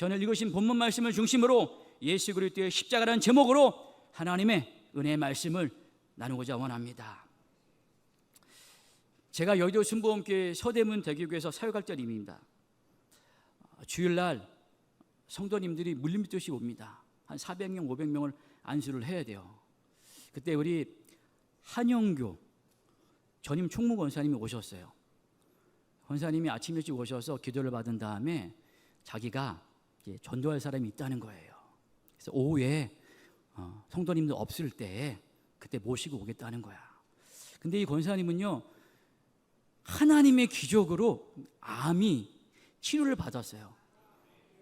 전에 읽으신 본문 말씀을 중심으로 예수 그리스도의 십자가라는 제목으로 하나님의 은혜의 말씀을 나누고자 원합니다. 제가 여의도 순복음교회 서대문 대교구에서 사역할 때입니다. 주일날 성도님들이 물림듯이 옵니다. 한 400명, 500명을 안수를 해야 돼요. 그때 우리 한영교 전임 총무 권사님이 오셨어요. 권사님이 아침 일찍 오셔서 기도를 받은 다음에 자기가 이제 전도할 사람이 있다는 거예요. 그래서 오후에 성도님들 없을 때 그때 모시고 오겠다는 거야. 근데 이 권사님은요, 하나님의 기적으로 암이 치료를 받았어요.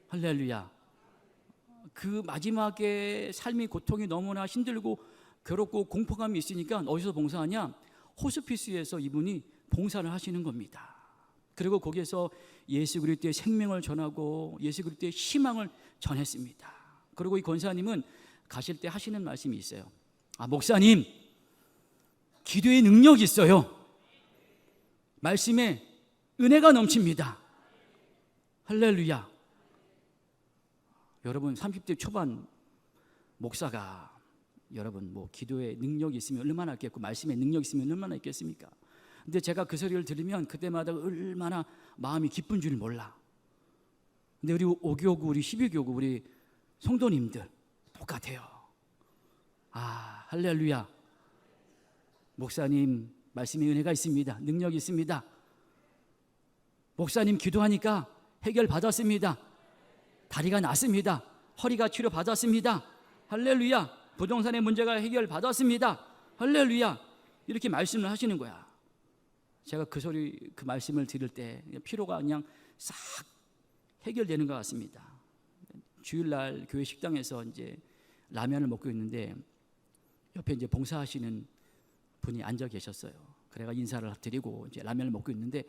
할렐루야. 그 마지막에 삶의 고통이 너무나 힘들고 괴롭고 공포감이 있으니까 어디서 봉사하냐? 호스피스에서 이분이 봉사를 하시는 겁니다. 그리고 거기에서 예수 그리스도의 생명을 전하고 예수 그리스도의 희망을 전했습니다. 그리고 이 권사님은 가실 때 하시는 말씀이 있어요. 목사님, 기도의 능력이 있어요. 말씀에 은혜가 넘칩니다. 할렐루야. 여러분 30대 초반 목사가 여러분 기도의 능력이 있으면 얼마나 있겠고 말씀의 능력이 있으면 얼마나 있겠습니까? 근데 제가 그 소리를 들으면 그때마다 얼마나 마음이 기쁜 줄 몰라. 근데 우리 5교구, 우리 12교구, 우리 성도님들 똑같아요. 할렐루야. 목사님 말씀의 은혜가 있습니다. 능력이 있습니다. 목사님 기도하니까 해결 받았습니다. 다리가 났습니다. 허리가 치료 받았습니다. 할렐루야. 부동산의 문제가 해결 받았습니다. 할렐루야. 이렇게 말씀을 하시는 거야. 제가 그 말씀을 들을 때 피로가 그냥 싹 해결되는 것 같습니다. 주일날 교회 식당에서 이제 라면을 먹고 있는데 옆에 이제 봉사하시는 분이 앉아 계셨어요. 그래가 인사를 드리고 이제 라면을 먹고 있는데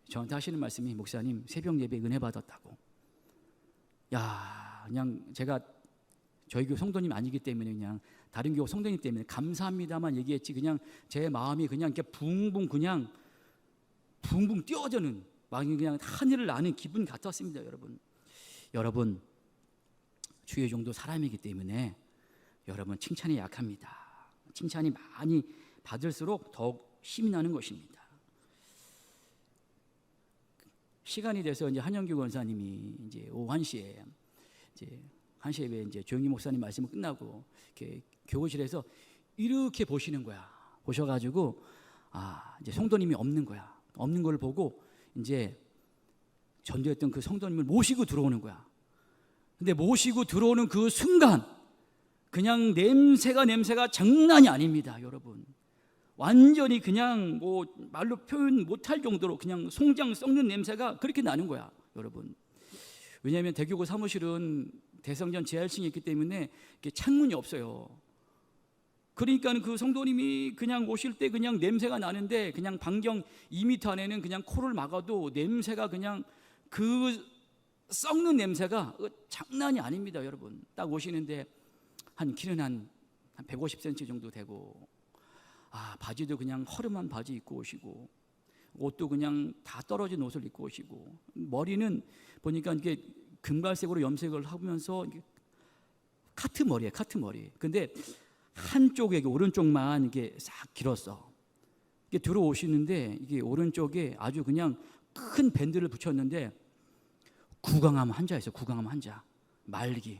저한테 하시는 말씀이, 목사님 새벽 예배 은혜 받았다고. 그냥 제가 저희 교회 성도님 아니기 때문에 그냥 다른 교회 성도님 때문에 감사합니다만 얘기했지, 그냥 제 마음이 그냥 이렇게 붕붕 뛰어드는 막 그냥 하늘을 나는 기분 같았습니다. 여러분 주의 종도 사람이기 때문에 여러분 칭찬이 약합니다. 칭찬이 많이 받을수록 더욱 힘이 나는 것입니다. 시간이 돼서 이제 한영규 권사님이 이제 오후 1시에 이제 1시에 이제 조영기 목사님 말씀이 끝나고 이렇게 교구실에서 이렇게 보시는 거야. 보셔가지고 이제 성도님이 없는 거야. 없는 걸 보고 이제 전도했던 그 성도님을 모시고 들어오는 거야. 근데 모시고 들어오는 그 순간 그냥 냄새가 장난이 아닙니다, 여러분. 완전히 그냥 말로 표현 못할 정도로 그냥 송장 썩는 냄새가 그렇게 나는 거야, 여러분. 왜냐하면 대교구 사무실은 대성전 지하 1층에 있기 때문에 창문이 없어요. 그러니까 그 성도님이 그냥 오실 때 그냥 냄새가 나는데 그냥 반경 2m 안에는 그냥 코를 막아도 냄새가 그냥 그 썩는 냄새가 장난이 아닙니다, 여러분. 딱 오시는데 키는 한 150cm 정도 되고 바지도 그냥 허름한 바지 입고 오시고 옷도 그냥 다 떨어진 옷을 입고 오시고 머리는 보니까 이게 금갈색으로 염색을 하면서 카트 머리예요, 카트 머리. 근데 한쪽에 오른쪽만 이게 싹 길었어. 이게 들어오시는데 이게 오른쪽에 아주 그냥 큰 밴드를 붙였는데 구강암 환자였어요. 구강암 환자. 말기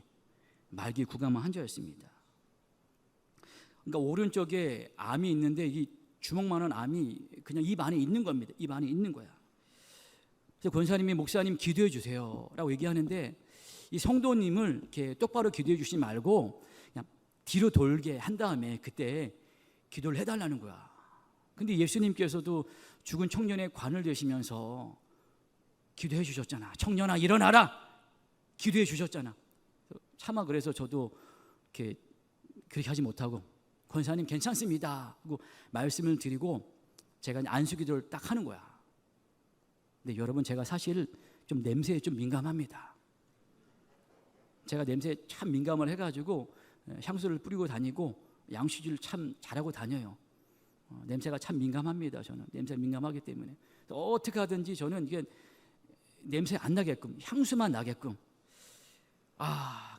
구강암 환자였습니다. 그러니까 오른쪽에 암이 있는데 이 주먹만한 암이 그냥 입 안에 있는 겁니다. 입 안에 있는 거야. 그래서 권사님이 목사님 기도해 주세요라고 얘기하는데 이 성도님을 이렇게 똑바로 기도해 주시지 말고 그냥 뒤로 돌게 한 다음에 그때 기도를 해달라는 거야. 근데 예수님께서도 죽은 청년의 관을 되시면서 기도해 주셨잖아. 청년아 일어나라. 기도해 주셨잖아. 차마 그래서 저도 그렇게 하지 못하고 권사님 괜찮습니다 하고 말씀을 드리고 제가 안수기도를 딱 하는 거야. 근데 여러분 제가 사실 좀 냄새에 좀 민감합니다. 제가 냄새에 참 민감을 해가지고 향수를 뿌리고 다니고 양치질을 참 잘하고 다녀요. 냄새가 참 민감합니다. 저는 냄새 민감하기 때문에 어떻게 하든지 저는 이게 냄새 안 나게끔 향수만 나게끔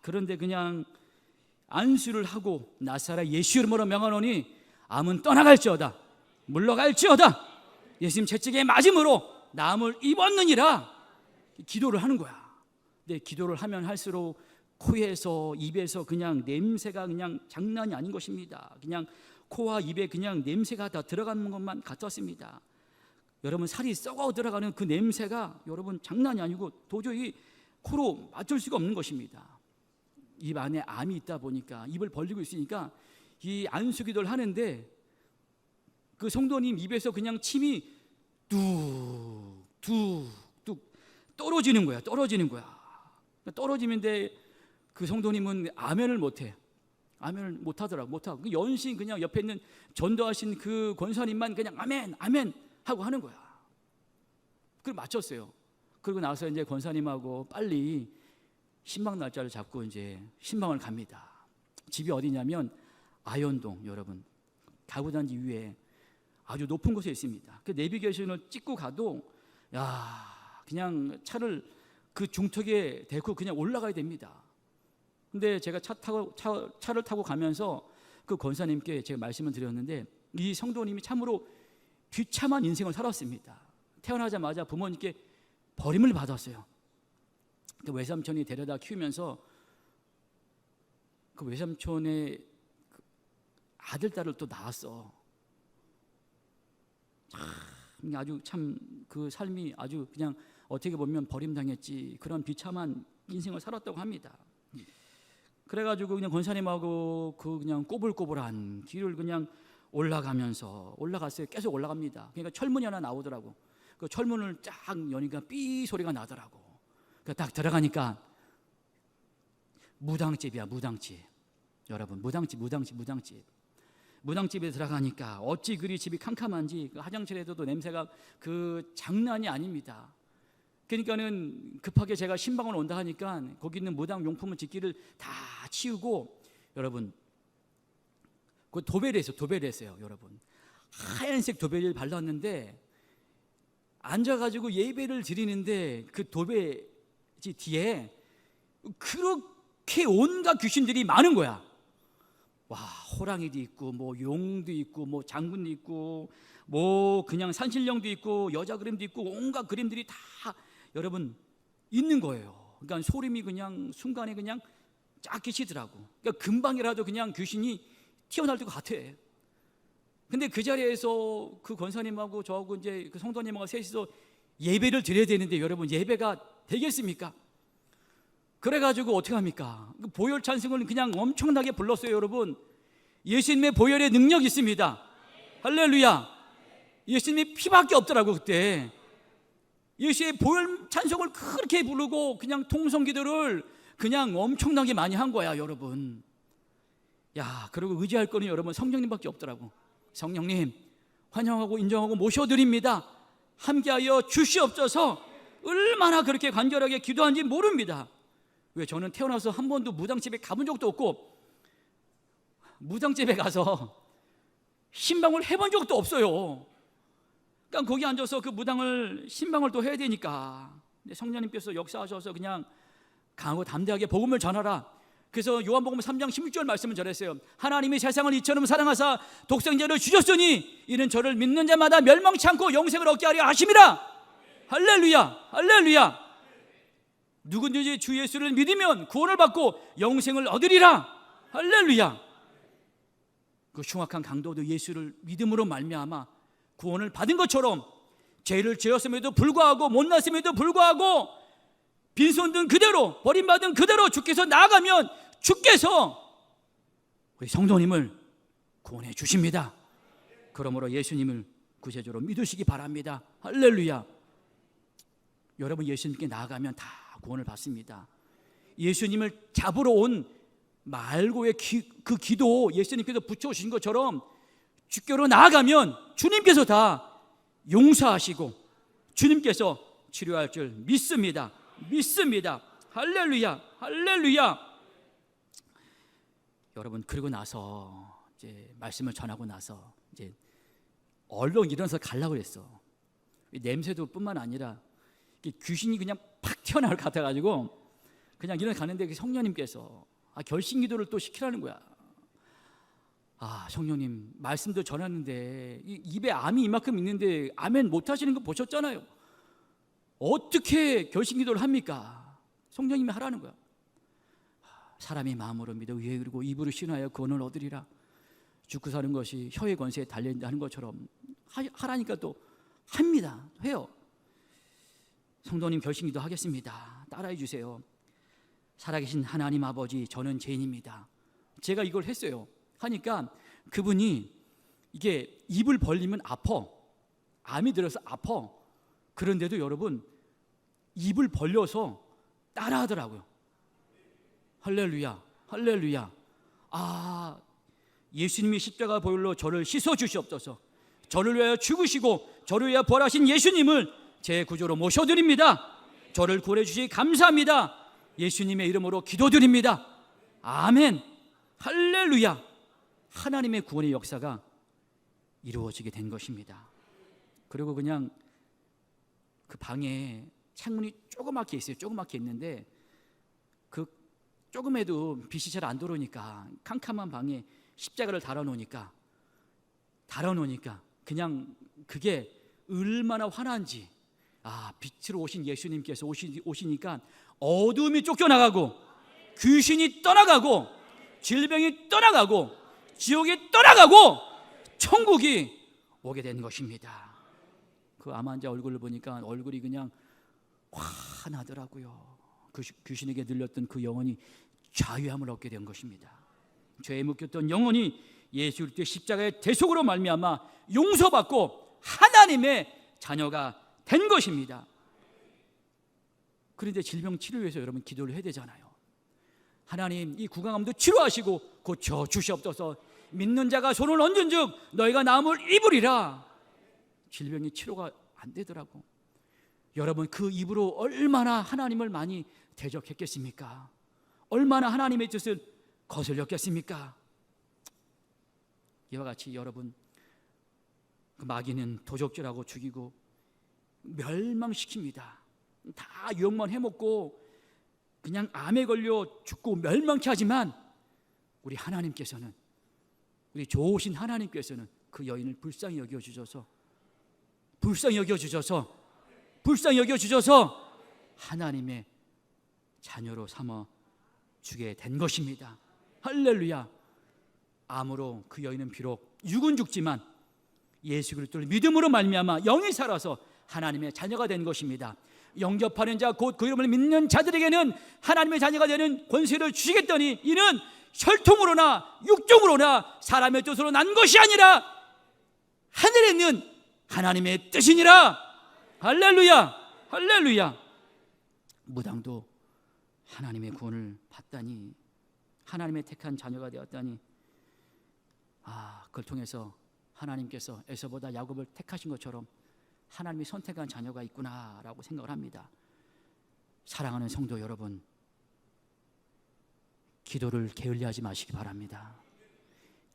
그런데 그냥 안수를 하고 나사렛 예수 이름으로 명하노니 암은 떠나갈지어다, 물러갈지어다, 예수님 채찍에 맞음으로 나음을 입었느니라 기도를 하는 거야. 근데 기도를 하면 할수록 코에서 입에서 그냥 냄새가 그냥 장난이 아닌 것입니다. 그냥 코와 입에 그냥 냄새가 다 들어가는 것만 같았습니다. 여러분, 살이 썩어 들어가는 그 냄새가 여러분 장난이 아니고 도저히 코로 맡을 수가 없는 것입니다. 입 안에 암이 있다 보니까 입을 벌리고 있으니까 이 안수기도를 하는데 그 성도님 입에서 그냥 침이 뚝뚝뚝 떨어지는 거야. 떨어지는데 그 성도님은 아멘을 못해. 아멘을 못하더라고. 못하고 그 연신 그냥 옆에 있는 전도하신 그 권사님만 그냥 아멘 아멘 하고 하는 거야. 그걸 마쳤어요. 그러고 나서 이제 권사님하고 빨리 신방 날짜를 잡고 이제 신방을 갑니다. 집이 어디냐면 아현동, 여러분 가구단지 위에 아주 높은 곳에 있습니다. 그 내비게이션을 찍고 가도 그냥 차를 그 중턱에 대고 그냥 올라가야 됩니다. 근데 제가 차를 타고 가면서 그 권사님께 제가 말씀을 드렸는데 이 성도님이 참으로 비참한 인생을 살았습니다. 태어나자마자 부모님께 버림을 받았어요. 그 외삼촌이 데려다 키우면서 그 외삼촌의 아들, 딸을 또 낳았어. 아주 참 그 삶이 아주 그냥 어떻게 보면 버림당했지, 그런 비참한 인생을 살았다고 합니다. 그래가지고 그냥 권사님하고 그 그냥 꼬불꼬불한 길을 그냥 올라갔어요. 계속 올라갑니다. 그러니까 철문이 하나 나오더라고. 그 철문을 쫙 여니까 삐 소리가 나더라고. 딱 들어가니까 무당집이야, 무당집. 여러분, 무당집에 들어가니까 어찌 그리 집이 캄캄한지 그 화장실에서도 냄새가 그 장난이 아닙니다. 그러니까는 급하게 제가 신방을 온다 하니까 거기 있는 무당 용품을 짓기를 다 치우고, 여러분 그 도배를 했어요. 여러분 하얀색 도배를 발랐는데 앉아가지고 예배를 드리는데 그 도배지 뒤에 그렇게 온갖 귀신들이 많은 거야. 와, 호랑이도 있고 뭐 용도 있고 뭐 장군도 있고 뭐 그냥 산신령도 있고 여자 그림도 있고 온갖 그림들이 다 여러분 있는 거예요. 그러니까 소름이 그냥 순간에 그냥 쫙 끼치더라고. 그러니까 금방이라도 그냥 귀신이 튀어나올 것 같아. 근데 그 자리에서 그 권사님하고 저하고 이제 그 성도님하고 셋이서 예배를 드려야 되는데 여러분, 예배가 되겠습니까? 그래가지고 어떻게 합니까? 그 보혈 찬송을 그냥 엄청나게 불렀어요. 여러분, 예수님의 보혈의 능력이 있습니다. 할렐루야. 예수님의 피밖에 없더라고. 그때 예수의 보혈 찬송을 그렇게 부르고 그냥 통성기도를 그냥 엄청나게 많이 한 거야. 여러분, 그리고 의지할 거는 여러분 성령님밖에 없더라고. 성령님 환영하고 인정하고 모셔드립니다. 함께하여 주시옵소서. 얼마나 그렇게 간절하게 기도한지 모릅니다. 왜? 저는 태어나서 한 번도 무당집에 가본 적도 없고 무당집에 가서 신방을 해본 적도 없어요. 그러니까 거기 앉아서 그 무당을 신방을 또 해야 되니까 성령님께서 역사하셔서 그냥 강하고 담대하게 복음을 전하라. 그래서 요한복음 3장 16절 말씀을 전했어요. 하나님이 세상을 이처럼 사랑하사 독생자를 주셨으니 이는 저를 믿는 자마다 멸망치 않고 영생을 얻게 하려 하심이라. 할렐루야, 할렐루야. 누구든지 주 예수를 믿으면 구원을 받고 영생을 얻으리라. 할렐루야. 그 흉악한 강도도 예수를 믿음으로 말미암아 구원을 받은 것처럼 죄를 지었음에도 불구하고 못났음에도 불구하고 빈손 든 그대로 버림받은 그대로 주께서 나아가면 주께서 우리 성도님을 구원해 주십니다. 그러므로 예수님을 구세주로 믿으시기 바랍니다. 할렐루야. 여러분, 예수님께 나아가면 다 구원을 받습니다. 예수님을 잡으러 온 말고의 그 기도 예수님께서 붙여주신 것처럼 주께로 나아가면 주님께서 다 용서하시고 주님께서 치료할 줄 믿습니다. 믿습니다. 할렐루야, 할렐루야. 여러분, 그러고 나서 이제 말씀을 전하고 나서 이제 얼른 일어나서 가려고 했어. 냄새도 뿐만 아니라 귀신이 그냥 팍 튀어나올 것 같아가지고 그냥 일어나가는데 그 성령님께서 결심 기도를 또 시키라는 거야. 성령님 말씀도 전하는데 입에 암이 이만큼 있는데 아멘 못 하시는 거 보셨잖아요. 어떻게 결심 기도를 합니까? 성령님이 하라는 거야. 사람이 마음으로 믿어 위에 그리고 입으로 신하여 구원을 얻으리라. 죽고 사는 것이 혀의 권세에 달려있다는 것처럼 하라니까 또 합니다. 해요. 성도님 결심 기도 하겠습니다. 따라해 주세요. 살아계신 하나님 아버지, 저는 죄인입니다. 제가 이걸 했어요. 하니까 그분이 이게 입을 벌리면 아파. 암이 들어서 아파. 그런데도 여러분 입을 벌려서 따라하더라고요. 할렐루야, 할렐루야. 예수님이 십자가 보혈로 저를 씻어 주시옵소서. 저를 위하여 죽으시고 저를 위하여 부활하신 예수님을 제 구주로 모셔드립니다. 저를 구원해 주시기 감사합니다. 예수님의 이름으로 기도드립니다. 아멘. 할렐루야. 하나님의 구원의 역사가 이루어지게 된 것입니다. 그리고 그냥 그 방에 창문이 조그맣게 있어요. 조그맣게 있는데 그 조금해도 빛이 잘 안 들어오니까 캄캄한 방에 십자가를 달아놓으니까 그냥 그게 얼마나 환한지. 빛으로 오신 예수님께서 오시니까 어둠이 쫓겨나가고 귀신이 떠나가고 질병이 떠나가고 지옥이 떠나가고 천국이 오게 된 것입니다. 그 암 환자 얼굴을 보니까 얼굴이 그냥 환하더라고요. 그 귀신에게 들렸던 그 영혼이 자유함을 얻게 된 것입니다. 죄에 묶였던 영혼이 예수 그리스도의 십자가의 대속으로 말미암아 용서받고 하나님의 자녀가 된 것입니다. 그런데 질병 치료를 위해서 여러분 기도를 해야 되잖아요. 하나님 이 구강암도 치료하시고 고쳐 주시옵소서. 믿는 자가 손을 얹은 즉 너희가 나음을 입으리라. 질병이 치료가 안 되더라고. 여러분 그 입으로 얼마나 하나님을 많이 대적했겠습니까? 얼마나 하나님의 뜻을 거슬렸겠습니까? 이와 같이 여러분 그 마귀는 도적질하고 죽이고 멸망시킵니다. 다 유혹만 해먹고 그냥 암에 걸려 죽고 멸망케 하지만 우리 하나님께서는, 우리 좋으신 하나님께서는 그 여인을 불쌍히 여겨주셔서 하나님의 자녀로 삼아 주게 된 것입니다. 할렐루야. 암으로 그 여인은 비록 육은 죽지만 예수 그리스도를 믿음으로 말미암아 영이 살아서 하나님의 자녀가 된 것입니다. 영접하는 자 곧 그 이름을 믿는 자들에게는 하나님의 자녀가 되는 권세를 주시겠더니 이는 혈통으로나 육종으로나 사람의 뜻으로 난 것이 아니라 하늘에 있는 하나님의 뜻이니라. 할렐루야, 할렐루야. 무당도 하나님의 구원을 받다니, 하나님의 택한 자녀가 되었다니, 그걸 통해서 하나님께서 에서보다 야곱을 택하신 것처럼 하나님이 선택한 자녀가 있구나라고 생각을 합니다. 사랑하는 성도 여러분, 기도를 게을리하지 마시기 바랍니다.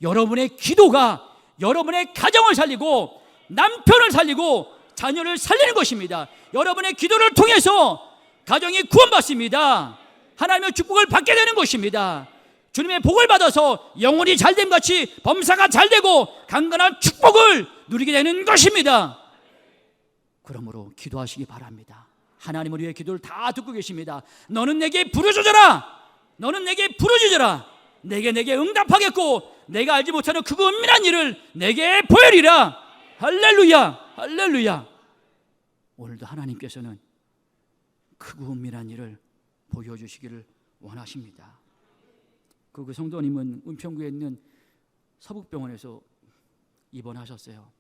여러분의 기도가 여러분의 가정을 살리고 남편을 살리고 자녀를 살리는 것입니다. 여러분의 기도를 통해서 가정이 구원받습니다. 하나님의 축복을 받게 되는 것입니다. 주님의 복을 받아서 영혼이 잘됨같이 범사가 잘되고 강건한 축복을 누리게 되는 것입니다. 그러므로 기도하시기 바랍니다. 하나님을 위해 기도를 다 듣고 계십니다. 너는 내게 부르짖어라. 너는 내게 부르짖어라. 내게 응답하겠고 내가 알지 못하는 그 은밀한 일을 내게 보여리라. 할렐루야, 할렐루야. 오늘도 하나님께서는 크고 은밀한 일을 보여주시기를 원하십니다. 그 성도님은 은평구에 있는 서북병원에서 입원하셨어요.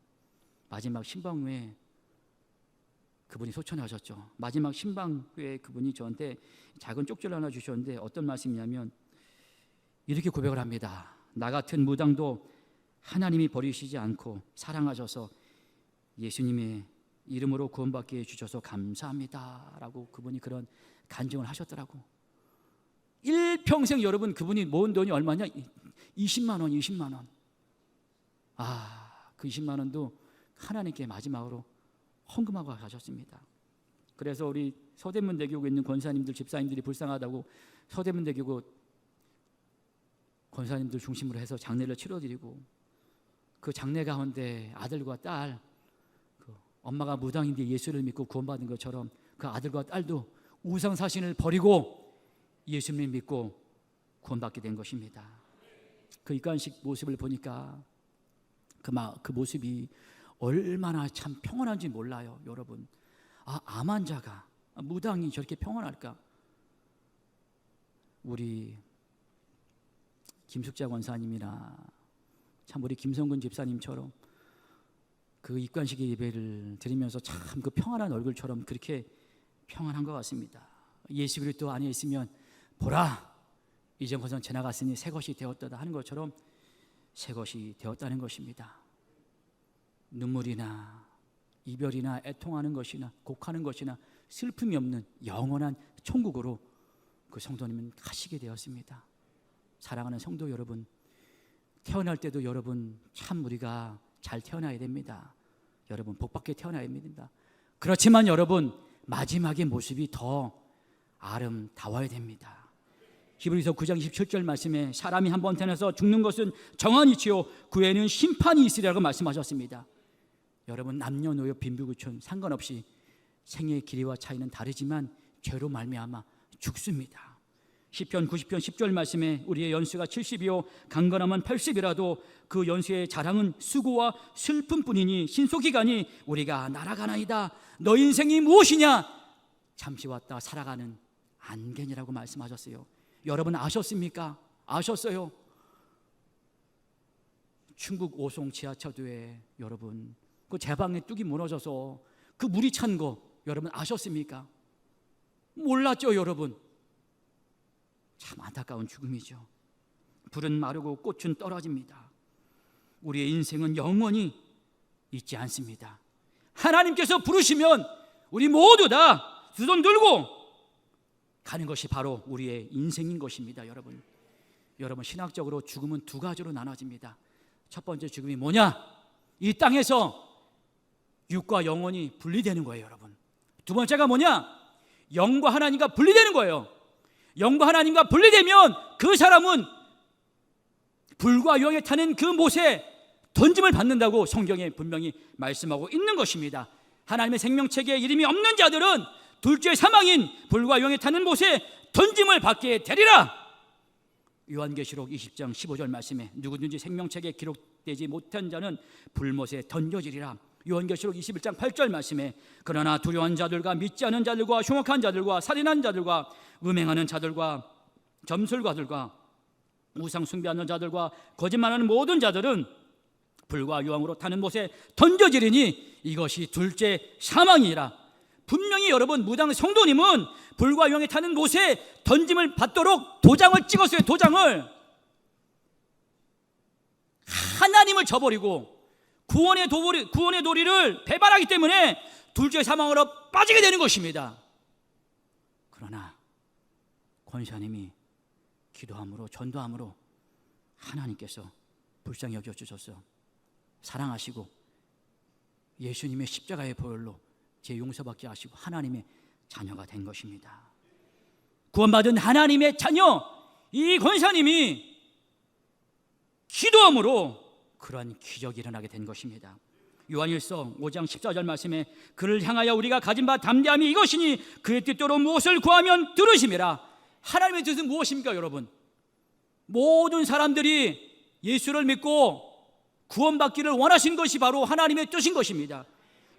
마지막 신방 후에 그분이 소천하셨죠. 마지막 신방 후에 그분이 저한테 작은 쪽지를 하나 주셨는데 어떤 말씀이냐면 이렇게 고백을 합니다. 나 같은 무당도 하나님이 버리시지 않고 사랑하셔서 예수님의 이름으로 구원받게 해주셔서 감사합니다 라고 그분이 그런 간증을 하셨더라고. 일평생 여러분 그분이 모은 돈이 얼마냐? 20만 원. 그 20만 원도 하나님께 마지막으로 헌금하고 가셨습니다. 그래서 우리 서대문대교구에 있는 권사님들, 집사님들이 불쌍하다고 서대문대교구 권사님들 중심으로 해서 장례를 치러드리고, 그 장례 가운데 아들과 딸, 엄마가 무당인데 예수를 믿고 구원받은 것처럼 그 아들과 딸도 우상사신을 버리고 예수님을 믿고 구원받게 된 것입니다. 그 입관식 모습을 보니까 그 모습이 얼마나 참 평안한지 몰라요, 여러분. 암환자가, 무당이 저렇게 평안할까? 우리 김숙자 권사님이나 참 우리 김성근 집사님처럼 그 입관식의 예배를 드리면서 참 그 평안한 얼굴처럼 그렇게 평안한 것 같습니다. 예수 그리스도 안에 있으면 보라, 이전 것은 지나갔으니 새 것이 되었다 하는 것처럼 새 것이 되었다는 것입니다. 눈물이나 이별이나 애통하는 것이나 곡하는 것이나 슬픔이 없는 영원한 천국으로 그 성도님은 가시게 되었습니다. 사랑하는 성도 여러분, 태어날 때도 여러분 참 우리가 잘 태어나야 됩니다. 여러분 복받게 태어나야 됩니다. 그렇지만 여러분 마지막의 모습이 더 아름다워야 됩니다. 히브리서 9장 27절 말씀에 사람이 한번 태어나서 죽는 것은 정한이치요 그 후에는 심판이 있으리라고 말씀하셨습니다. 여러분 남녀노소 빈부귀천 상관없이 생애의 길이와 차이는 다르지만 죄로 말미암아 죽습니다. 시편 90편 10절 말씀에 우리의 연수가 70이요 강건하면 80이라도 그 연수의 자랑은 수고와 슬픔뿐이니 신속기간이 우리가 날아가나이다. 너 인생이 무엇이냐? 잠시 왔다 살아가는 안개니라고 말씀하셨어요. 여러분 아셨습니까? 아셨어요? 충북 오송 지하차도에 여러분 그 제방의 뚝이 무너져서 그 물이 찬 거 여러분 아셨습니까? 몰랐죠 여러분. 참 안타까운 죽음이죠. 불은 마르고 꽃은 떨어집니다. 우리의 인생은 영원히 있지 않습니다. 하나님께서 부르시면 우리 모두 다 두 손 들고 가는 것이 바로 우리의 인생인 것입니다. 여러분 신학적으로 죽음은 두 가지로 나눠집니다. 첫 번째 죽음이 뭐냐? 이 땅에서 육과 영혼이 분리되는 거예요. 여러분 두 번째가 뭐냐? 영과 하나님과 분리되는 거예요. 영과 하나님과 분리되면 그 사람은 불과 영에 타는 그 못에 던짐을 받는다고 성경에 분명히 말씀하고 있는 것입니다. 하나님의 생명책에 이름이 없는 자들은 둘째 사망인 불과 영에 타는 못에 던짐을 받게 되리라. 요한계시록 20장 15절 말씀에 누구든지 생명책에 기록되지 못한 자는 불못에 던져지리라. 요한계시록 21장 8절 말씀에 그러나 두려운 자들과 믿지 않은 자들과 흉악한 자들과 살인한 자들과 음행하는 자들과 점술가들과 우상 숭배하는 자들과 거짓말하는 모든 자들은 불과 유황으로 타는 못에 던져지리니 이것이 둘째 사망이라. 분명히 여러분 무당 성도님은 불과 유황에 타는 못에 던짐을 받도록 도장을 찍었어요. 도장을. 하나님을 저버리고 구원의 도리를 배반하기 때문에 둘째 사망으로 빠지게 되는 것입니다. 그러나 권사님이 기도함으로 전도함으로 하나님께서 불쌍히 여겨주셔서 사랑하시고 예수님의 십자가의 보혈로 제 용서받게 하시고 하나님의 자녀가 된 것입니다. 구원받은 하나님의 자녀 이 권사님이 기도함으로 그러한 기적이 일어나게 된 것입니다. 요한일서 5장 14절 말씀에 그를 향하여 우리가 가진 바 담대함이 이것이니 그의 뜻대로 무엇을 구하면 들으심이라. 하나님의 뜻은 무엇입니까 여러분? 모든 사람들이 예수를 믿고 구원받기를 원하신 것이 바로 하나님의 뜻인 것입니다.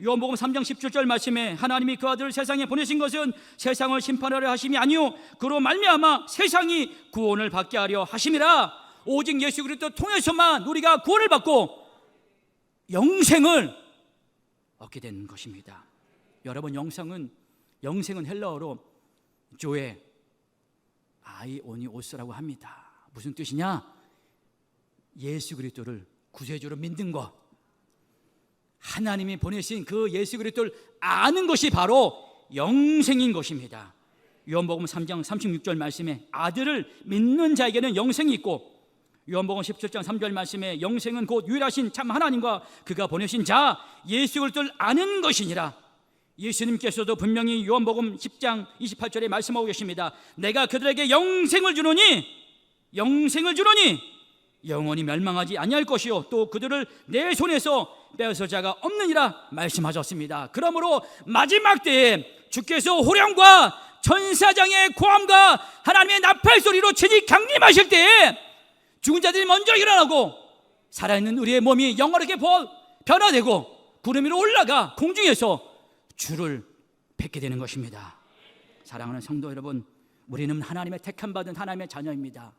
요한복음 3장 17절 말씀에 하나님이 그 아들을 세상에 보내신 것은 세상을 심판하려 하심이 아니요 그로 말미암아 세상이 구원을 받게 하려 하심이라. 오직 예수 그리스도 통해서만 우리가 구원을 받고 영생을 얻게 된 것입니다. 여러분 영생은 헬라어로 조에 아이오니오스라고 합니다. 무슨 뜻이냐? 예수 그리스도를 구세주로 믿는 것, 하나님이 보내신 그 예수 그리스도를 아는 것이 바로 영생인 것입니다. 요한복음 3장 36절 말씀에 아들을 믿는 자에게는 영생이 있고 요한복음 17장 3절 말씀에 영생은 곧 유일하신 참 하나님과 그가 보내신 자 예수 그리스도를 아는 것이니라. 예수님께서도 분명히 요한복음 10장 28절에 말씀하고 계십니다. 내가 그들에게 영생을 주노니 영원히 멸망하지 아니할 것이요 또 그들을 내 손에서 빼앗을 자가 없느니라 말씀하셨습니다. 그러므로 마지막 때에 주께서 호령과 천사장의 고함과 하나님의 나팔 소리로 친히 강림하실 때에 죽은 자들이 먼저 일어나고 살아있는 우리의 몸이 영원하게 변화되고 구름 위로 올라가 공중에서 주를 뵙게 되는 것입니다. 사랑하는 성도 여러분, 우리는 하나님의 택함받은 하나님의 자녀입니다.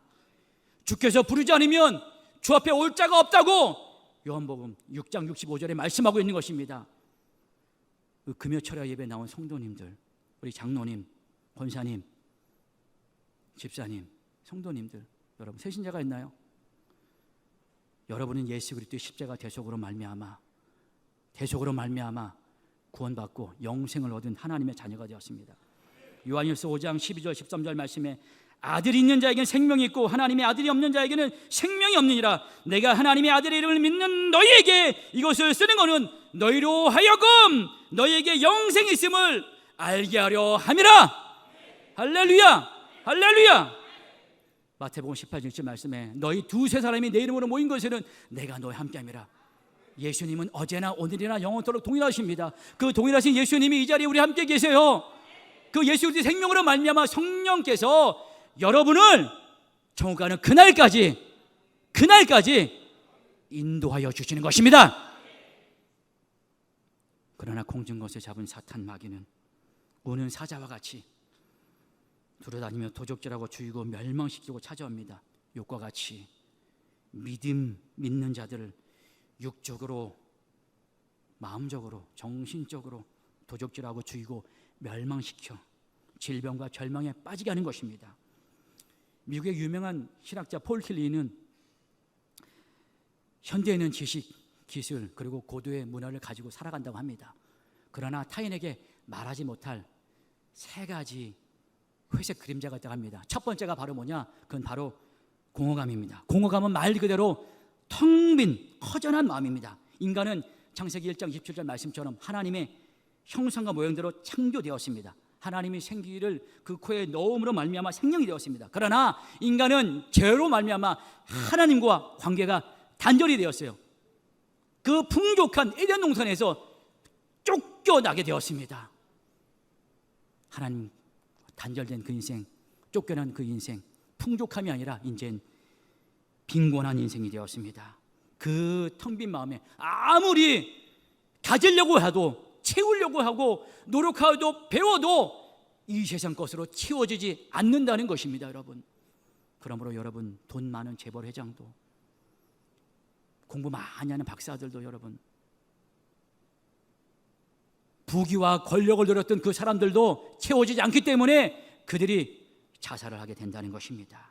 주께서 부르지 않으면 주 앞에 올 자가 없다고 요한복음 6장 65절에 말씀하고 있는 것입니다. 그 금요철야 예배 나온 성도님들, 우리 장로님, 권사님, 집사님, 성도님들, 여러분 새신자가 있나요? 여러분은 예수 그리스도의 십자가 대속으로 말미암아 구원받고 영생을 얻은 하나님의 자녀가 되었습니다. 요한일서 5장 12절 13절 말씀에 아들이 있는 자에게는 생명이 있고 하나님의 아들이 없는 자에게는 생명이 없느니라. 내가 하나님의 아들의 이름을 믿는 너희에게 이것을 쓰는 것은 너희로 하여금 너희에게 영생이 있음을 알게 하려 함이라. 할렐루야, 할렐루야. 마태복음 18장 1절 말씀에 너희 두세 사람이 내 이름으로 모인 것에는 내가 너희 함께함이라. 예수님은 어제나 오늘이나 영원토록 동일하십니다. 그 동일하신 예수님이 이 자리에 우리 함께 계세요. 그 예수 그리스도의 생명으로 말미암아 성령께서 여러분을 천국 가는 그날까지 인도하여 주시는 것입니다. 그러나 공중것을 잡은 사탄 마귀는 우는 사자와 같이 두루다니며 도적질하고 죽이고 멸망시키고 찾아옵니다. 욕과 같이 믿는 자들을 육적으로, 마음적으로, 정신적으로 도적질하고 죽이고 멸망시켜 질병과 절망에 빠지게 하는 것입니다. 미국의 유명한 신학자 폴 킬리는 현대에는 지식, 기술 그리고 고도의 문화를 가지고 살아간다고 합니다. 그러나 타인에게 말하지 못할 세 가지 회색 그림자가 있다고 합니다. 첫 번째가 바로 뭐냐? 그건 바로 공허감입니다. 공허감은 말 그대로 텅 빈 허전한 마음입니다. 인간은 창세기 1장 27절 말씀처럼 하나님의 형상과 모양대로 창조되었습니다. 하나님이 생기를 그 코에 넣음으로 말미암아 생명이 되었습니다. 그러나 인간은 죄로 말미암아 하나님과 관계가 단절이 되었어요. 그 풍족한 에덴 동산에서 쫓겨나게 되었습니다. 하나님 단절된 그 인생, 쫓겨난 그 인생, 풍족함이 아니라 이젠 빈곤한 인생이 되었습니다. 그 텅 빈 마음에 아무리 가지려고 해도, 채우려고 하고 노력하고 배워도 이 세상 것으로 채워지지 않는다는 것입니다, 여러분. 그러므로 여러분, 돈 많은 재벌 회장도, 공부 많이 하는 박사들도, 여러분, 부귀와 권력을 누렸던 그 사람들도 채워지지 않기 때문에 그들이 자살을 하게 된다는 것입니다.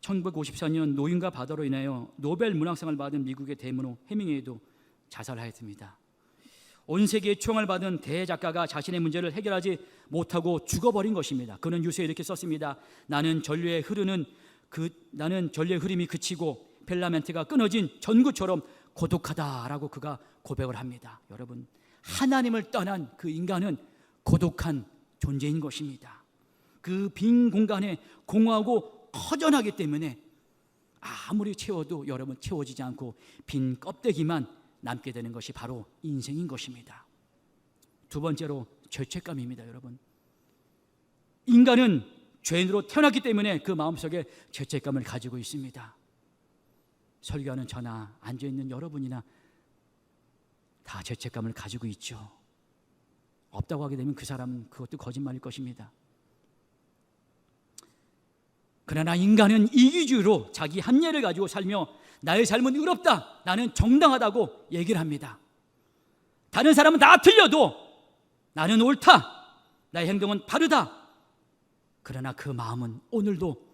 1954년 노인과 바다로 인하여 노벨 문학상을 받은 미국의 대문호 해밍웨이도 자살하였습니다. 온 세계의 초청을 받은 대작가가 자신의 문제를 해결하지 못하고 죽어버린 것입니다. 그는 유서에 이렇게 썼습니다. 나는 전류의 흐름이 그치고 필라멘트가 끊어진 전구처럼 고독하다라고 그가 고백을 합니다. 여러분, 하나님을 떠난 그 인간은 고독한 존재인 것입니다. 그 빈 공간에 공허하고 허전하기 때문에 아무리 채워도 여러분 채워지지 않고 빈 껍데기만 남게 되는 것이 바로 인생인 것입니다. 두 번째로 죄책감입니다. 여러분, 인간은 죄인으로 태어났기 때문에 그 마음속에 죄책감을 가지고 있습니다. 설교하는 저나 앉아있는 여러분이나 다 죄책감을 가지고 있죠. 없다고 하게 되면 그 사람은 그것도 거짓말일 것입니다. 그러나 인간은 이기주의로 자기 합리를 가지고 살며 나의 삶은 의롭다, 나는 정당하다고 얘기를 합니다. 다른 사람은 다 틀려도 나는 옳다, 나의 행동은 바르다. 그러나 그 마음은 오늘도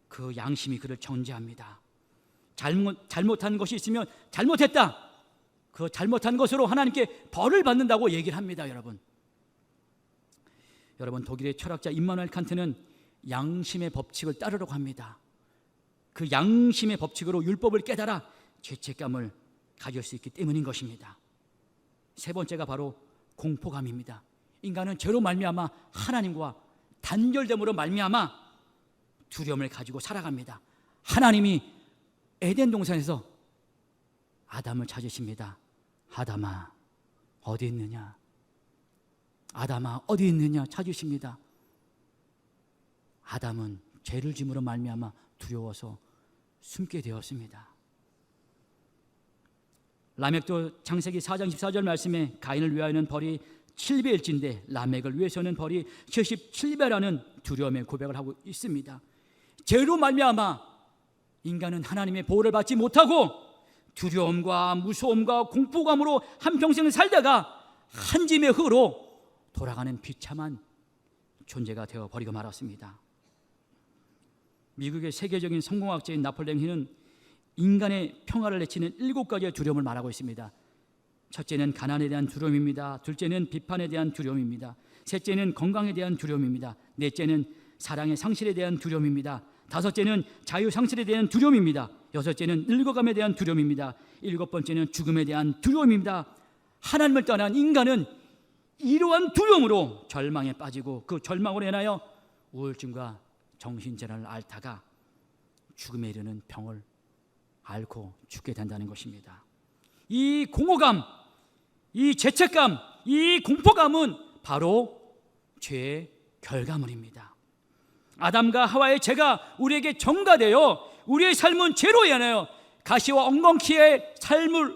그 양심이 그를 정죄합니다. 잘못한 것이 있으면 잘못했다, 그 잘못한 것으로 하나님께 벌을 받는다고 얘기를 합니다. 여러분, 독일의 철학자 임마누엘 칸트는 양심의 법칙을 따르려고 합니다. 그 양심의 법칙으로 율법을 깨달아 죄책감을 가질 수 있기 때문인 것입니다. 세 번째가 바로 공포감입니다. 인간은 죄로 말미암아 하나님과 단절됨으로 말미암아 두려움을 가지고 살아갑니다. 하나님이 에덴 동산에서 아담을 찾으십니다. 아담아 어디 있느냐? 아담아 어디 있느냐? 찾으십니다. 아담은 죄를 짐으로 말미암아 두려워서 숨게 되었습니다. 라멕도 창세기 4장 14절 말씀에 가인을 위하여는 벌이 7배일진데 라멕을 위해서는 벌이 77배라는 두려움의 고백을 하고 있습니다. 죄로 말미암아 인간은 하나님의 보호를 받지 못하고 두려움과 무서움과 공포감으로 한평생 살다가 한 짐의 흙으로 돌아가는 비참한 존재가 되어버리고 말았습니다. 미국의 세계적인 성공학자인 나폴레옹 힐은 인간의 평화를 내치는 7가지의 두려움을 말하고 있습니다. 첫째는 가난에 대한 두려움입니다. 둘째는 비판에 대한 두려움입니다. 셋째는 건강에 대한 두려움입니다. 넷째는 사랑의 상실에 대한 두려움입니다. 다섯째는 자유 상실에 대한 두려움입니다. 여섯째는 늙어감에 대한 두려움입니다. 일곱 번째는 죽음에 대한 두려움입니다. 하나님을 떠난 인간은 이러한 두려움으로 절망에 빠지고 그 절망으로 인하여 우울증과 정신질환을 앓다가 죽음에 이르는 병을 앓고 죽게 된다는 것입니다. 이 공허감, 이 죄책감, 이 공포감은 바로 죄의 결과물입니다. 아담과 하와의 죄가 우리에게 전가되어 우리의 삶은 죄로 인하여 가시와 엉겅퀴의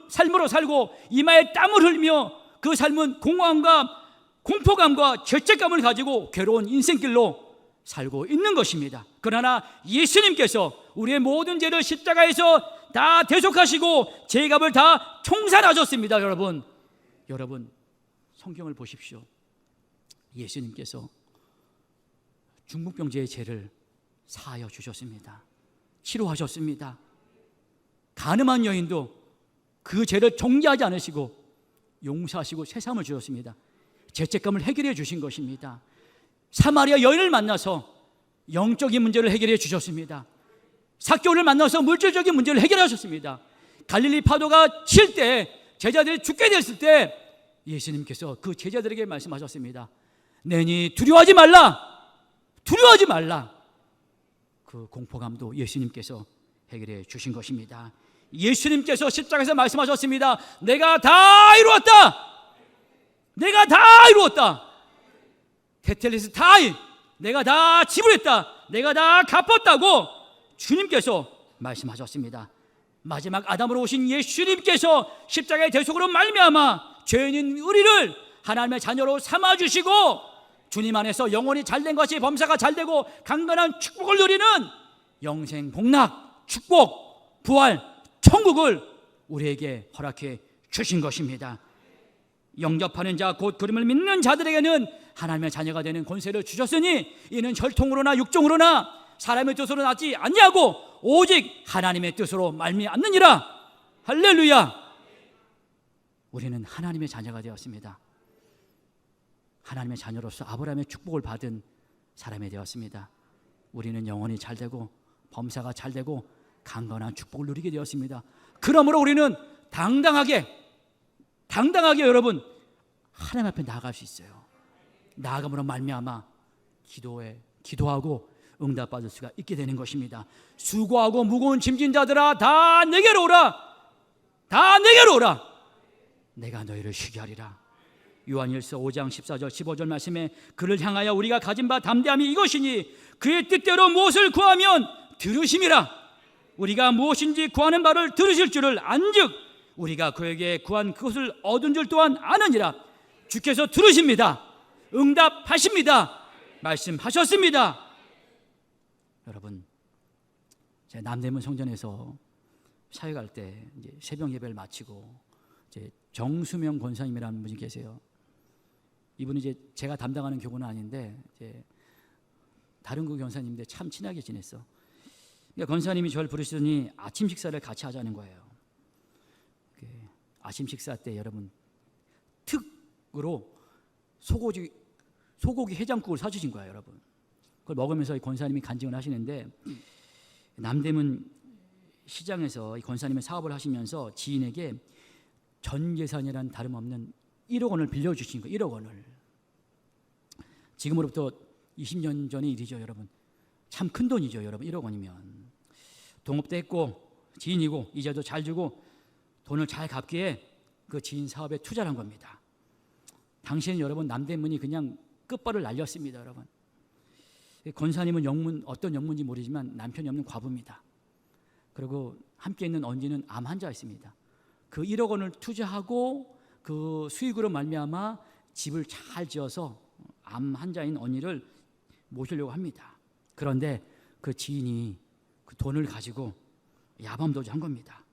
삶으로 살고 이마에 땀을 흘리며 그 삶은 공허함과 공포감과 죄책감을 가지고 괴로운 인생길로 살고 있는 것입니다. 그러나 예수님께서 우리의 모든 죄를 십자가에서 다 대속하시고 죄값을 다 청산하셨습니다. 여러분 성경을 보십시오. 예수님께서 중풍병자의 죄를 사하여 주셨습니다. 치료하셨습니다. 간음한 여인도 그 죄를 정죄하지 않으시고 용서하시고 새삼을 주셨습니다. 죄책감을 해결해 주신 것입니다. 사마리아 여인을 만나서 영적인 문제를 해결해 주셨습니다. 삭개오를 만나서 물질적인 문제를 해결하셨습니다. 갈릴리 파도가 칠 때 제자들이 죽게 됐을 때 예수님께서 그 제자들에게 말씀하셨습니다. 내니 두려워하지 말라. 그 공포감도 예수님께서 해결해 주신 것입니다. 예수님께서 십자가에서 말씀하셨습니다. 내가 다 이루었다. 테텔레스 타이, 내가 다 지불했다. 내가 다 갚았다고 주님께서 말씀하셨습니다. 마지막 아담으로 오신 예수님께서 십자가의 대속으로 말미암아 죄인인 우리를 하나님의 자녀로 삼아주시고 주님 안에서 영혼이 잘된 것이 범사가 잘되고 강건한 축복을 누리는 영생 복락, 축복, 부활, 천국을 우리에게 허락해 주신 것입니다. 영접하는 자 곧 그림을 믿는 자들에게는 하나님의 자녀가 되는 권세를 주셨으니 이는 혈통으로나 육종으로나 사람의 뜻으로 나지 않냐고 오직 하나님의 뜻으로 말미암느니라. 할렐루야. 우리는 하나님의 자녀가 되었습니다. 하나님의 자녀로서 아브라함의 축복을 받은 사람이 되었습니다. 우리는 영혼이 잘되고 범사가 잘되고 강건한 축복을 누리게 되었습니다. 그러므로 우리는 당당하게 여러분 하나님 앞에 나아갈 수 있어요. 나아감으로 말미암아 기도하고 응답받을 수가 있게 되는 것입니다. 수고하고 무거운 짐진 자들아 다 내게로 오라. 내가 너희를 쉬게 하리라. 요한일서 5장 14절 15절 말씀에 그를 향하여 우리가 가진 바 담대함이 이것이니 그의 뜻대로 무엇을 구하면 들으심이라. 우리가 무엇인지 구하는 바를 들으실 줄을 안즉 우리가 그에게 구한 그것을 얻은 줄 또한 아느니라. 주께서 들으십니다. 응답하십니다. 말씀하셨습니다. 여러분, 제가 남대문 성전에서 사역할 때 이제 새벽 예배를 마치고 이제 정수명 권사님이라는 분이 계세요. 이분이 이제 제가 담당하는 교구는 아닌데 이제 다른 그 권사님인데 참 친하게 지냈어. 그러니까 권사님이 저를 부르시더니 아침 식사를 같이 하자는 거예요. 아침 식사 때 여러분 특으로 소고기 해장국을 사주신 거예요, 여러분. 그걸 먹으면서 권사님이 간증을 하시는데 남대문 시장에서 이 권사님의 사업을 하시면서 지인에게 전 재산이란 다름없는 1억 원을 빌려주신 거예요. 1억 원을. 지금으로부터 20년 전의 일이죠, 여러분. 참 큰 돈이죠, 여러분. 1억 원이면. 동업도 했고 지인이고 이자도 잘 주고 돈을 잘 갚기에 그 지인 사업에 투자를 한 겁니다. 당시에는 여러분 남대문이 그냥 끝발을 날렸습니다, 여러분. 권사님은 어떤 영문인지 모르지만 남편이 없는 과부입니다. 그리고 함께 있는 언니는 암 환자였습니다. 그 1억 원을 투자하고 그 수익으로 말미암아 집을 잘 지어서 암 환자인 언니를 모시려고 합니다. 그런데 그 지인이 그 돈을 가지고 야밤도주 한 겁니다.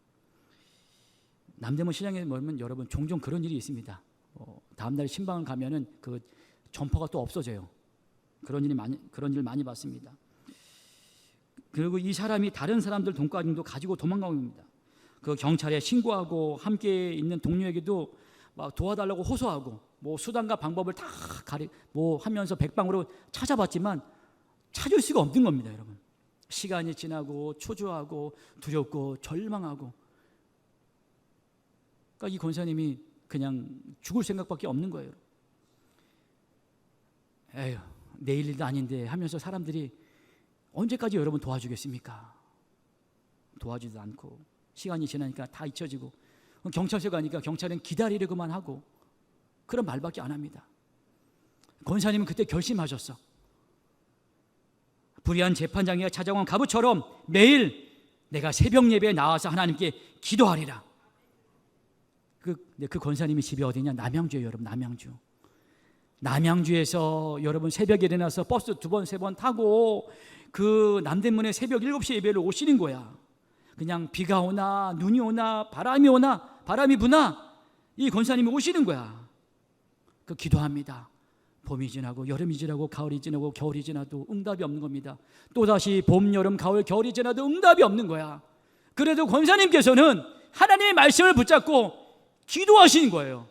남대문 시장에 보면 여러분 종종 그런 일이 있습니다. 다음날 신방을 가면은 그 점퍼가 또 없어져요. 그런 일 많이 봤습니다. 그리고 이 사람이 다른 사람들 돈가짐도 가지고 도망간 겁니다. 그 경찰에 신고하고 함께 있는 동료에게도 막 도와달라고 호소하고 뭐 수단과 방법을 다 하면서 백방으로 찾아봤지만 찾을 수가 없는 겁니다, 여러분. 시간이 지나고 초조하고 두렵고 절망하고, 그러니까 이 권사님이 그냥 죽을 생각밖에 없는 거예요. 에휴, 내일 일도 아닌데 하면서 사람들이 언제까지 여러분 도와주겠습니까? 도와주지도 않고 시간이 지나니까 다 잊혀지고, 경찰서 가니까 경찰은 기다리려고만 하고 그런 말밖에 안 합니다. 권사님은 그때 결심하셨어. 불의한 재판장이가 찾아온 가부처럼 매일 내가 새벽 예배에 나와서 하나님께 기도하리라. 그 권사님이 집이 어디냐? 남양주예요, 여러분. 남양주에서 여러분 새벽에 일어나서 버스 2번 3번 타고 그 남대문에 새벽 7시 예배를 오시는 거야. 그냥 비가 오나 눈이 오나 바람이 부나 이 권사님이 오시는 거야. 그 기도합니다. 봄이 지나고 여름이 지나고 가을이 지나고 겨울이 지나도 응답이 없는 겁니다. 또다시 봄, 여름, 가을, 겨울이 지나도 응답이 없는 거야. 그래도 권사님께서는 하나님의 말씀을 붙잡고 기도하시는 거예요.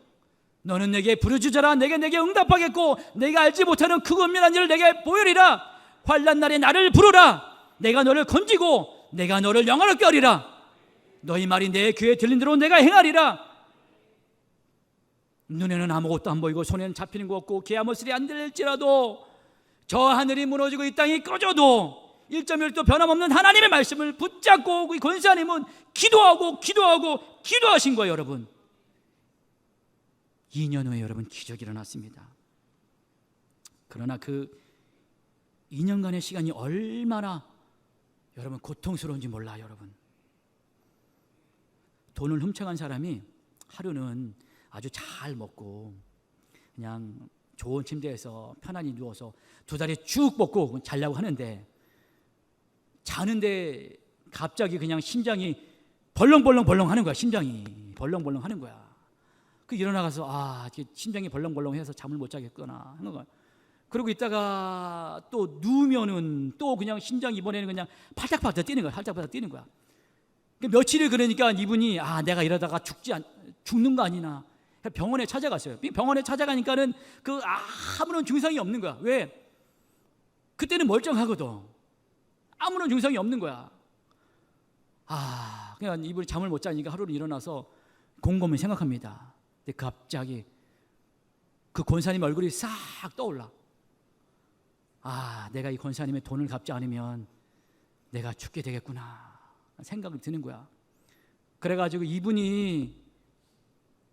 너는 내게 부르짖어라. 내게 응답하겠고 내가 알지 못하는 크고 은밀한 일을 내게 보이리라. 환난 날에 나를 부르라. 내가 너를 건지고 내가 너를 영화롭게 하리라. 너희 말이 내 귀에 들린 대로 내가 행하리라. 눈에는 아무것도 안 보이고 손에는 잡히는 것 없고 개아무슬이 안 들릴지라도 저 하늘이 무너지고 이 땅이 꺼져도 1.1도 변함없는 하나님의 말씀을 붙잡고 이 권사님은 기도하신 거예요, 여러분. 2년 후에 여러분 기적이 일어났습니다. 그러나 그 2년간의 시간이 얼마나 여러분 고통스러운지 몰라요, 여러분. 돈을 훔쳐간 사람이 하루는 아주 잘 먹고 그냥 좋은 침대에서 편안히 누워서 2다리 쭉 뻗고 자려고 하는데 자는데 갑자기 그냥 심장이 벌렁벌렁 하는 거야. 심장이 벌렁벌렁 하는 거야. 그 일어나가서 심장이 벌렁벌렁해서 잠을 못 자겠구나 하는 거야. 그러고 있다가 또 누우면은 또 그냥 심장이 이번에는 그냥 팔딱팔딱 뛰는 거야. 팔딱팔딱 뛰는 거야. 며칠을 그러니까 이분이 내가 이러다가 죽는 거 아니나 병원에 찾아갔어요. 병원에 찾아가니까는 그 아무런 증상이 없는 거야. 왜? 그때는 멀쩡하거든. 아무런 증상이 없는 거야. 그냥 이분이 잠을 못 자니까 하루를 일어나서 곰곰이 생각합니다. 근데 갑자기 그 권사님 얼굴이 싹 떠올라. 내가 이 권사님의 돈을 갚지 않으면 내가 죽게 되겠구나 생각이 드는 거야. 그래가지고 이분이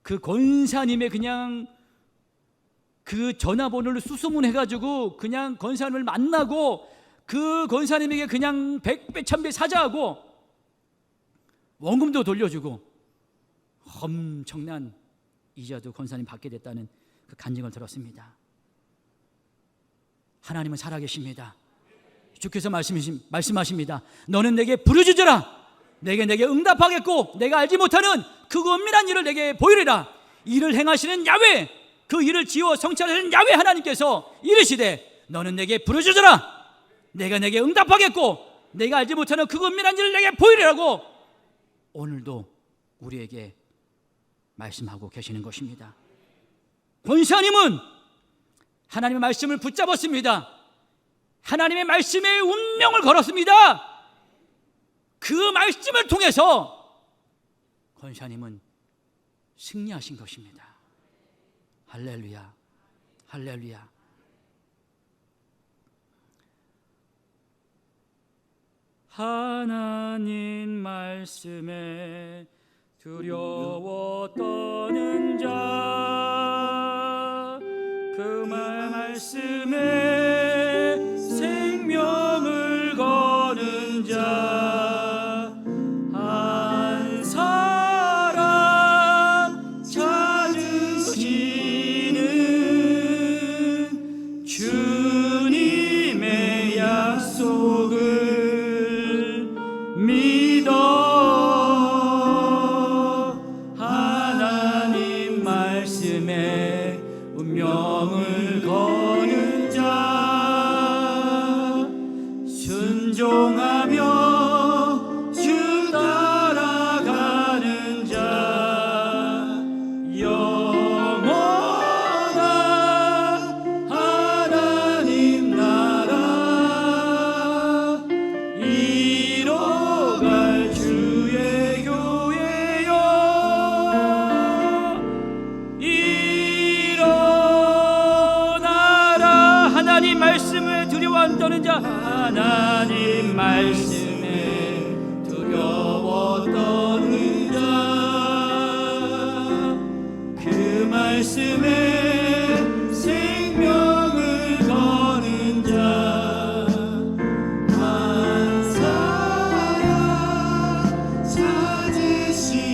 그 권사님의 그냥 그 전화번호를 수소문해가지고 그냥 권사님을 만나고 그 권사님에게 그냥 100배 1000배 사자하고 원금도 돌려주고 엄청난 이자도 권사님 받게 됐다는 그 간증을 들었습니다. 하나님은 살아계십니다. 주께서 말씀하십니다. 너는 내게 부르짖어라. 내게 응답하겠고 내가 알지 못하는 그 은밀한 일을 내게 보이리라. 이를 행하시는 야훼, 그 일을 지어 성취하시는 야훼 하나님께서 이르시되 너는 내게 부르짖어라. 내가 내게 응답하겠고 내가 알지 못하는 그 은밀한 일을 내게 보이리라고 오늘도 우리에게 말씀하고 계시는 것입니다. 권사님은 하나님의 말씀을 붙잡았습니다. 하나님의 말씀에 운명을 걸었습니다. 그 말씀을 통해서 권사님은 승리하신 것입니다. 할렐루야, 할렐루야. 하나님 말씀에 두려워 떠는 자, 그 말씀에 생명을 거는 자, 한 사람 찾으시는 주님의 약속을 믿어. 하나님 말씀에 운명을 거는 자, 순종하며 주 따라가는 자, 영원한 하나님 나라 이뤄갈 주의 교회여. 일어나라. 하나님 말씀을 두려워 안 떠는 자, 하나님 말씀에 두려워 떠는 자, 그 말씀에 생명을 거는 자, 한 사람 찾으시는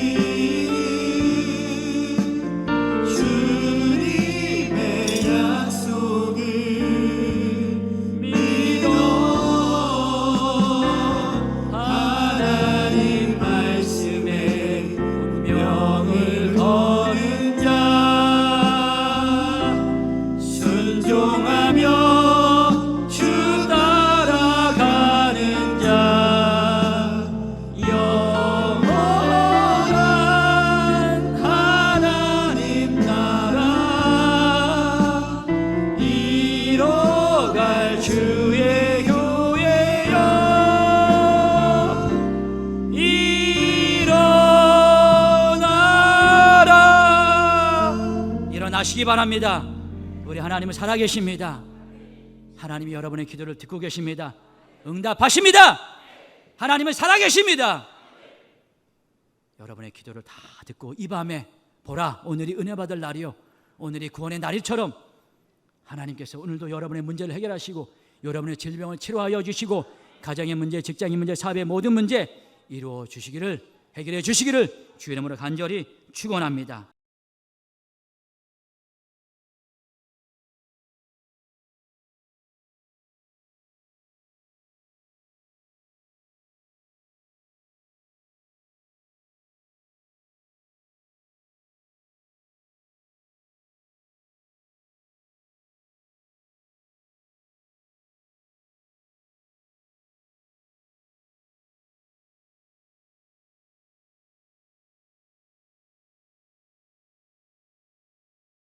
주님의 약속을 믿어. 하나님 말씀에 운명을 거는 자, 순종하며 주 따라가는 자, 영원한 하나님 나라 이뤄갈 주의 교회여. 일어나라. 일어나시기 바랍니다. 우리 하나님은 살아계십니다. 하나님이 여러분의 기도를 듣고 계십니다. 응답하십니다. 하나님은 살아계십니다. 여러분의 기도를 다 듣고 이 밤에 보라, 오늘이 은혜 받을 날이요, 오늘이 구원의 날일처럼 하나님께서 오늘도 여러분의 문제를 해결하시고 여러분의 질병을 치료하여 주시고 가정의 문제, 직장의 문제, 사업의 모든 문제 이루어 주시기를, 해결해 주시기를 주의 이름으로 간절히 축원합니다.